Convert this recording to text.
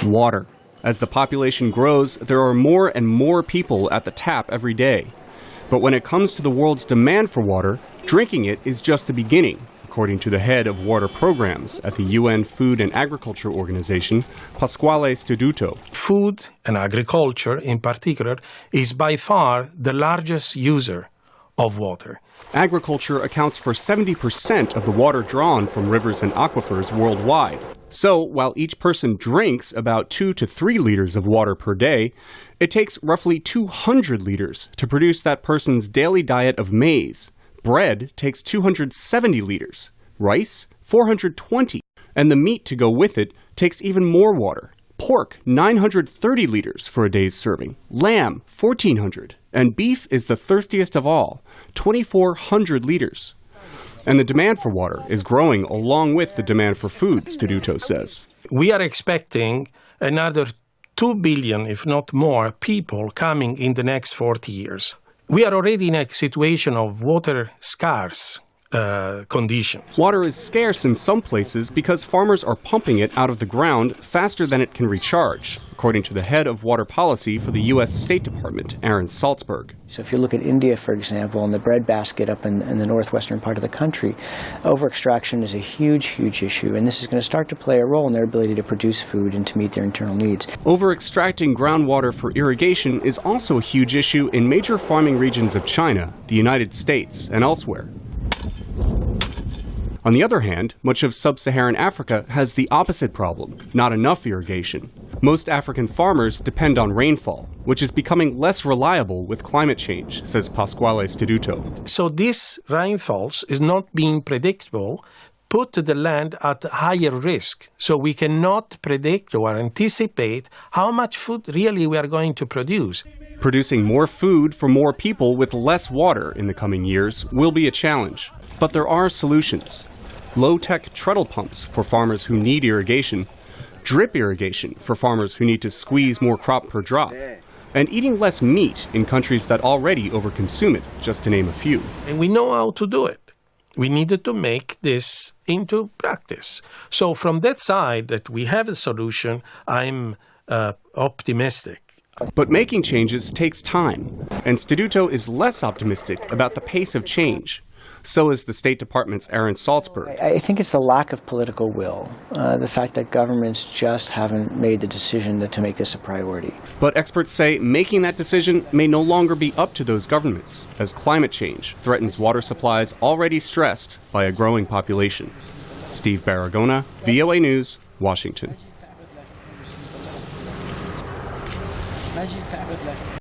Water. As the population grows, there are more and more people at the tap every day. But when it comes to the world's demand for water, drinking it is just the beginning, according to the head of water programs at the UN Food and Agriculture Organization, Pasquale Steduto. Food and agriculture, in particular, is by far the largest user of water. Agriculture accounts for 70% of the water drawn from rivers and aquifers worldwide. So, while each person drinks about 2 to 3 liters of water per day, it takes roughly 200 liters to produce that person's daily diet of maize. Bread takes 270 liters, rice 420, and the meat to go with it takes even more water. Pork 930 liters for a day's serving, lamb 1,400, and beef is the thirstiest of all, 2,400 liters. And the demand for water is growing along with the demand for food, Steduto says. We are expecting another 2 billion, if not more, people coming in the next 40 years. We are already in a situation of water scarce conditions. Water is scarce in some places because farmers are pumping it out of the ground faster than it can recharge, according to the head of water policy for the U.S. State Department, Aaron Salzberg. So if you look at India, for example, and the breadbasket up in the northwestern part of the country, over-extraction is a huge, huge issue, and this is going to start to play a role in their ability to produce food and to meet their internal needs. Over-extracting groundwater for irrigation is also a huge issue in major farming regions of China, the United States, and elsewhere. On the other hand, much of sub-Saharan Africa has the opposite problem, not enough irrigation. Most African farmers depend on rainfall, which is becoming less reliable with climate change, says Pasquale Steduto. So this rainfalls is not being predictable, put the land at higher risk. So we cannot predict or anticipate how much food really we are going to produce. Producing more food for more people with less water in the coming years will be a challenge. But there are solutions. Low-tech treadle pumps for farmers who need irrigation, drip irrigation for farmers who need to squeeze more crop per drop, and eating less meat in countries that already overconsume it, just to name a few. And we know how to do it. We needed to make this into practice. So from that side that we have a solution, I'm optimistic. But making changes takes time, and Steduto is less optimistic about the pace of change. So is the State Department's Aaron Salzberg. I think it's the lack of political will, the fact that governments just haven't made the decision to make this a priority. But experts say making that decision may no longer be up to those governments, as climate change threatens water supplies already stressed by a growing population. Steve Baragona, VOA News, Washington.